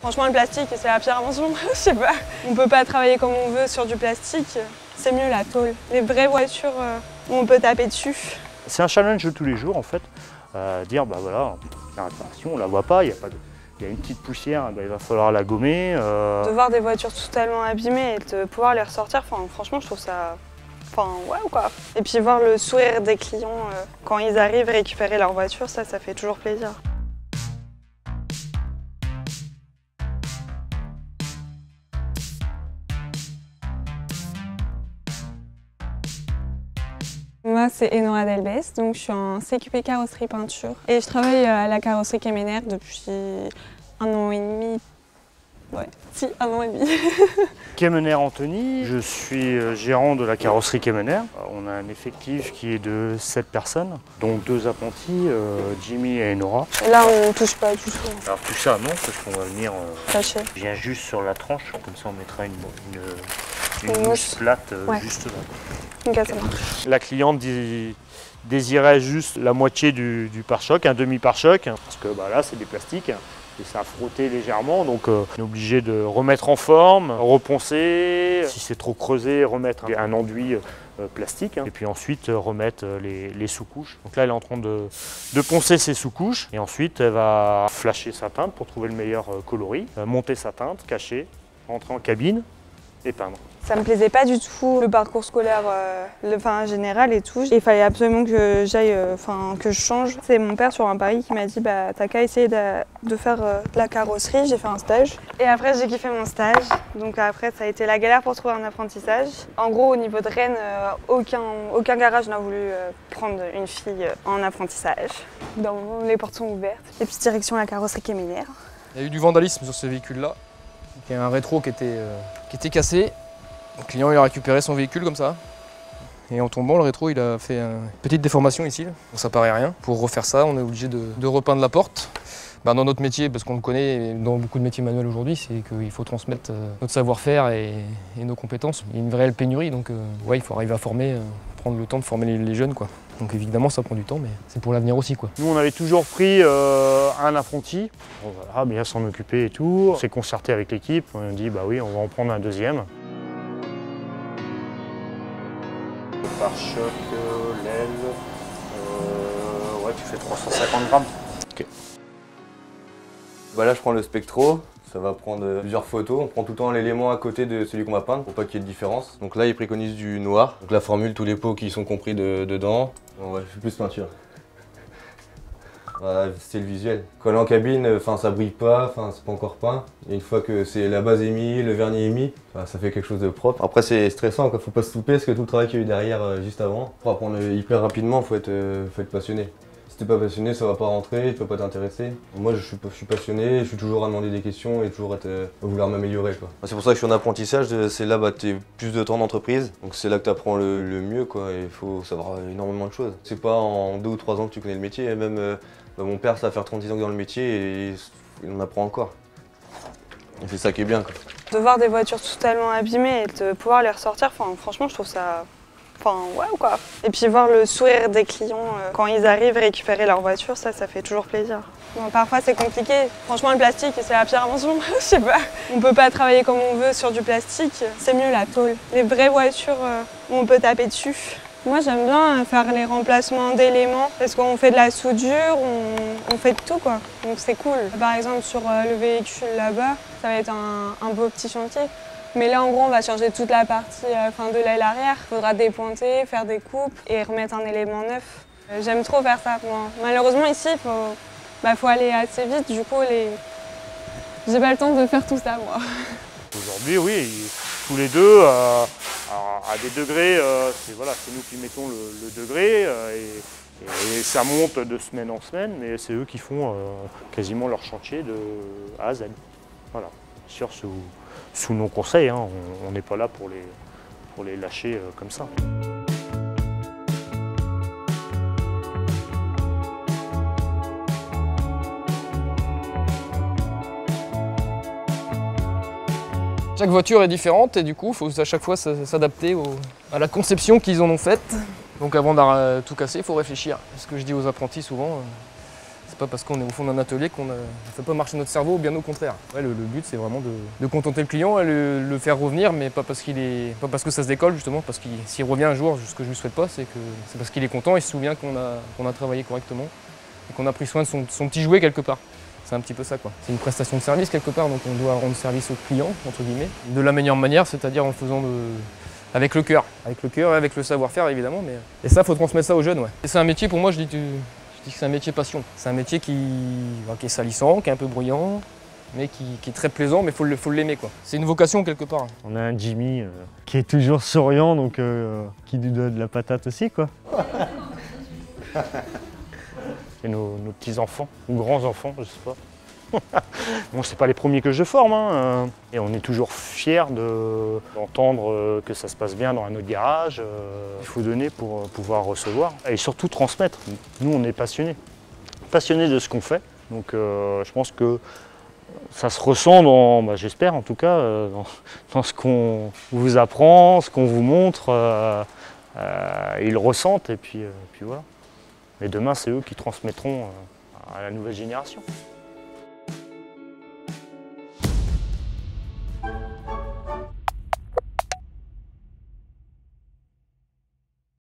Franchement, le plastique, c'est la pire invention, je sais pas. On peut pas travailler comme on veut sur du plastique, c'est mieux la tôle. Les vraies voitures où on peut taper dessus. C'est un challenge de tous les jours en fait, dire bah voilà, la réparation on la voit pas, il y a une petite poussière, bah, il va falloir la gommer. De voir des voitures totalement abîmées et de pouvoir les ressortir, franchement je trouve ça... ouais quoi. Et puis voir le sourire des clients quand ils arrivent récupérer leur voiture, ça fait toujours plaisir. Moi, c'est Enora Delbès, donc je suis en CQP carrosserie peinture. Et je travaille à la carrosserie Kemener depuis 1 an et demi. Ouais, si, 1 an et demi. Kemener Anthony, je suis gérant de la carrosserie Kemener. On a un effectif qui est de 7 personnes, dont 2 apprentis, Jimmy et Enora. Et là, on ne touche pas du tout. Alors tout ça, non, parce qu'on va venir... Caché. Je viens juste sur la tranche, comme ça on mettra une mousse plate juste là. Ok, ça marche. La cliente désirait juste la moitié du pare-choc, un demi-pare-choc, parce que bah, là c'est des plastiques et ça a frotté légèrement, donc on est obligé de remettre en forme, reponcer, si c'est trop creusé, remettre un enduit plastique, et puis ensuite remettre les sous-couches. Donc là elle est en train de poncer ses sous-couches, et ensuite elle va flasher sa teinte pour trouver le meilleur coloris, monter sa teinte, cacher, rentrer en cabine et peindre. Ça me plaisait pas du tout le parcours scolaire général et tout. Il fallait absolument que j'aille, que je change. C'est mon père sur un pari qui m'a dit bah t'as qu'à essayer de faire de la carrosserie. J'ai fait un stage et après j'ai kiffé mon stage. Donc après ça a été la galère pour trouver un apprentissage. En gros au niveau de Rennes, aucun garage n'a voulu prendre une fille en apprentissage. Donc les portes sont ouvertes. Et puis direction la carrosserie Kemener. Il y a eu du vandalisme sur ce véhicule-là. Il y a un rétro qui était cassé. Le client il a récupéré son véhicule comme ça. Et en tombant, le rétro il a fait une petite déformation ici. Donc ça paraît rien. Pour refaire ça, on est obligé de repeindre la porte. Dans notre métier, parce qu'on le connaît dans beaucoup de métiers manuels aujourd'hui, c'est qu'il faut transmettre notre savoir-faire et nos compétences. Il y a une réelle pénurie, donc ouais, il faut arriver à former, prendre le temps de former les jeunes, quoi. Donc évidemment ça prend du temps, mais c'est pour l'avenir aussi, quoi. Nous on avait toujours pris un apprenti, on va bien s'en occuper et tout. On s'est concerté avec l'équipe, on a dit bah oui on va en prendre un deuxième. Le pare-choc, l'aile, ouais tu fais 350 grammes. Okay. Bah là je prends le spectro, ça va prendre plusieurs photos. On prend tout le temps l'élément à côté de celui qu'on va peindre pour pas qu'il y ait de différence. Donc là il préconise du noir. Donc la formule, tous les pots qui sont compris dedans. Bon, ouais, je fais plus peinture. Voilà, c'est le visuel. Quand on est en cabine, ça brille pas, c'est pas encore peint. Et une fois que la base est mise, le vernis est mis, ça fait quelque chose de propre. Après c'est stressant, il faut pas se louper parce que tout le travail qu'il y a eu derrière juste avant. Pour apprendre hyper rapidement, faut être passionné. Si t'es pas passionné, ça va pas rentrer, tu vas pas t'intéresser. Moi je suis passionné, je suis toujours à demander des questions et toujours à vouloir m'améliorer. C'est pour ça que je suis en apprentissage, c'est là tu as plus de temps d'entreprise. Donc c'est là que tu apprends le mieux, quoi. Il faut savoir énormément de choses. C'est pas en 2 ou 3 ans que tu connais le métier, et même mon père ça va faire 36 ans dans le métier et il en apprend encore. Et c'est ça qui est bien, quoi. De voir des voitures totalement abîmées et de pouvoir les ressortir, franchement je trouve ça... ouais quoi. Et puis voir le sourire des clients quand ils arrivent récupérer leur voiture, ça fait toujours plaisir. Bon, parfois c'est compliqué. Franchement le plastique c'est la pire invention, je sais pas. On peut pas travailler comme on veut sur du plastique, c'est mieux la tôle. Les vraies voitures où on peut taper dessus. Moi j'aime bien faire les remplacements d'éléments parce qu'on fait de la soudure, on fait de tout quoi. Donc c'est cool. Par exemple sur le véhicule là-bas, ça va être un beau petit chantier. Mais là, en gros, on va changer toute la partie de l'aile arrière. Il faudra dépointer, faire des coupes et remettre un élément neuf. J'aime trop faire ça, moi. Malheureusement, ici, faut aller assez vite. Du coup, j'ai pas le temps de faire tout ça, moi. Aujourd'hui, oui, tous les deux, à des degrés, c'est nous qui mettons le degré. Et ça monte de semaine en semaine, mais c'est eux qui font quasiment leur chantier de A à Z. Voilà, sûr, sous nos conseils, hein. On n'est pas là pour les lâcher comme ça. Chaque voiture est différente et du coup, il faut à chaque fois s'adapter à la conception qu'ils en ont faite. Donc avant de tout casser, il faut réfléchir. Ce que je dis aux apprentis souvent, c'est pas parce qu'on est au fond d'un atelier qu'on ne fait pas marcher notre cerveau, bien au contraire. Ouais, le but c'est vraiment de contenter le client et le faire revenir, mais pas parce que ça se décolle justement, parce que s'il revient un jour, ce que je lui souhaite pas, c'est parce qu'il est content, il se souvient qu'on a travaillé correctement et qu'on a pris soin de son petit jouet quelque part. C'est un petit peu ça quoi. C'est une prestation de service quelque part, donc on doit rendre service au client, entre guillemets, de la meilleure manière, c'est-à-dire en faisant avec le cœur et avec le savoir-faire évidemment. Et ça, faut transmettre ça aux jeunes. Ouais. Et c'est un métier, pour moi, je dis que c'est un métier passion. C'est un métier qui est salissant, qui est un peu bruyant, mais qui est très plaisant, mais il faut l'aimer quoi. C'est une vocation quelque part. On a un Jimmy qui est toujours souriant, donc qui nous donne de la patate aussi quoi. Et nos petits-enfants, ou grands-enfants, je sais pas. Bon, c'est pas les premiers que je forme, hein, et on est toujours fiers d'entendre que ça se passe bien dans un autre garage. Il faut donner pour pouvoir recevoir, et surtout transmettre. Nous, on est passionnés de ce qu'on fait, donc je pense que ça se ressent j'espère en tout cas, dans ce qu'on vous apprend, ce qu'on vous montre. Ils le ressentent, et puis voilà. Mais demain, c'est eux qui transmettront à la nouvelle génération.